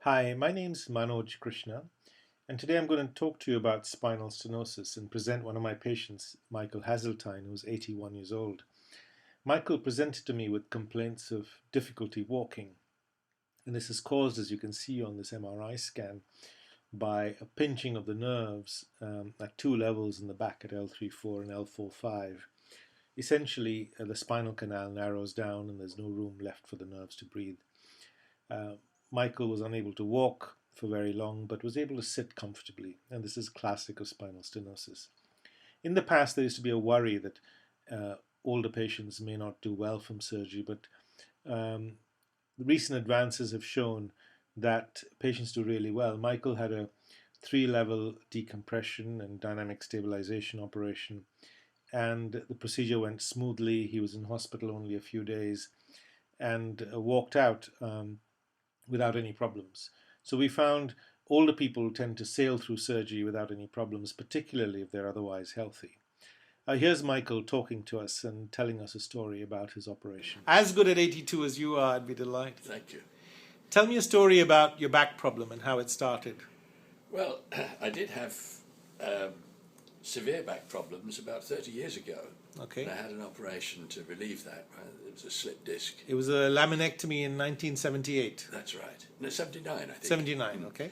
Hi, my name's Manoj Krishna, and today I'm going to talk to you about spinal stenosis and present one of my patients, Michael Haseltine, who's 81 years old. Michael presented to me with complaints of difficulty walking, and this is caused, as you can see on this MRI scan, by a pinching of the nerves at two levels in the back at L3-4 and L4-5. Essentially, the spinal canal narrows down and there's no room left for the nerves to breathe. Michael was unable to walk for very long, but was able to sit comfortably, and this is classic of spinal stenosis. In the past, there used to be a worry that older patients may not do well from surgery, but recent advances have shown that patients do really well. Michael had a 3-level decompression and dynamic stabilization operation, and the procedure went smoothly. He was in hospital only a few days and walked out without any problems. So we found older people tend to sail through surgery without any problems, particularly if they're otherwise healthy. Here's Michael talking to us and telling us a story about his operation. As good at 82 as you are, I'd be delighted. Thank you. Tell me a story about your back problem and how it started. Well, I did have severe back problems about 30 years ago. Okay. And I had an operation to relieve that. It was a slip disc. It was a laminectomy in 1978. That's right. No, 79, I think. 79, okay.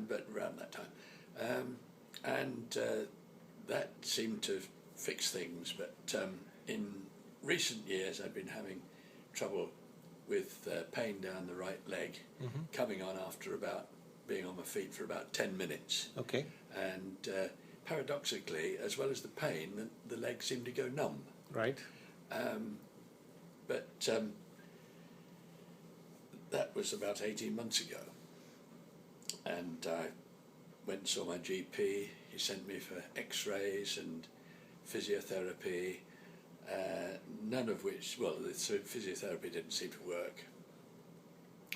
But around that time. That seemed to fix things. But in recent years, I've been having trouble with pain down the right leg, coming on after about being on my feet for about 10 minutes. Okay. And paradoxically, as well as the pain, the leg seemed to go numb. Right. But that was about 18 months ago. And I went and saw my GP. He sent me for x-rays and physiotherapy, none of which, well, the physiotherapy didn't seem to work.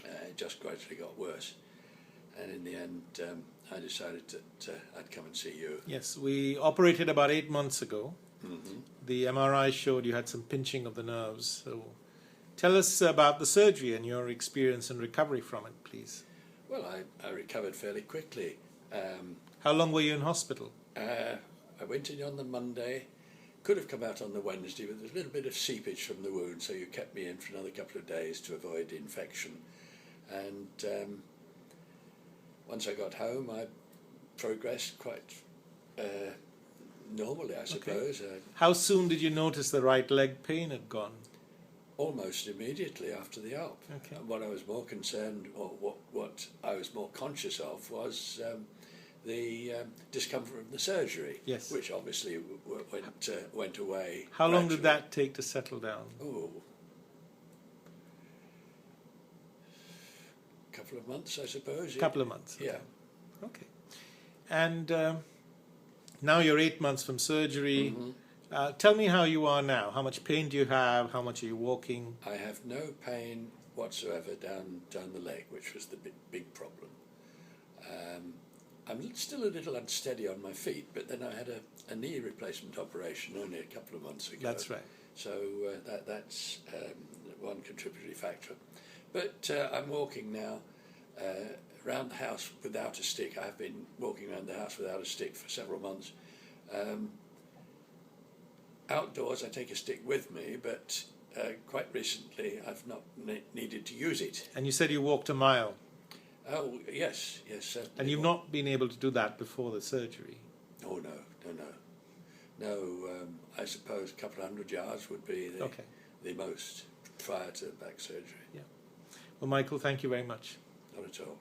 It just gradually got worse. And in the end, I decided that I'd come and see you. Yes, we operated about 8 months ago. Mm-hmm. The MRI showed you had some pinching of the nerves. So tell us about the surgery and your experience and recovery from it, please. Well, I recovered fairly quickly. How long were you in hospital? I went in on the Monday, could have come out on the Wednesday, but there's a little bit of seepage from the wound, so you kept me in for another couple of days to avoid infection. And once I got home, I progressed quite normally, I suppose. Okay. How soon did you notice the right leg pain had gone? Almost immediately after the op. Okay. What I was more concerned, or what I was more conscious of, was the discomfort of the surgery. Yes. Which obviously went away. How long did that take to settle down? Oh, a couple of months, I suppose. A couple of months. Okay. Yeah. Okay. And now you're 8 months from surgery. Mm-hmm. Tell me how you are now. How much pain do you have? How much are you walking? I have no pain whatsoever down the leg, which was the big problem. I'm still a little unsteady on my feet, but then I had a knee replacement operation only a couple of months ago. That's right. So that's one contributory factor. But I'm walking now around the house without a stick. I've been walking around the house without a stick for several months. Outdoors, I take a stick with me, but quite recently I've not needed to use it. And you said you walked a mile. Oh, yes, certainly. And you've not been able to do that before the surgery? Oh, no. I suppose a couple of 100 yards would be the most prior to back surgery. Yeah. Well, Michael, thank you very much. Not at all.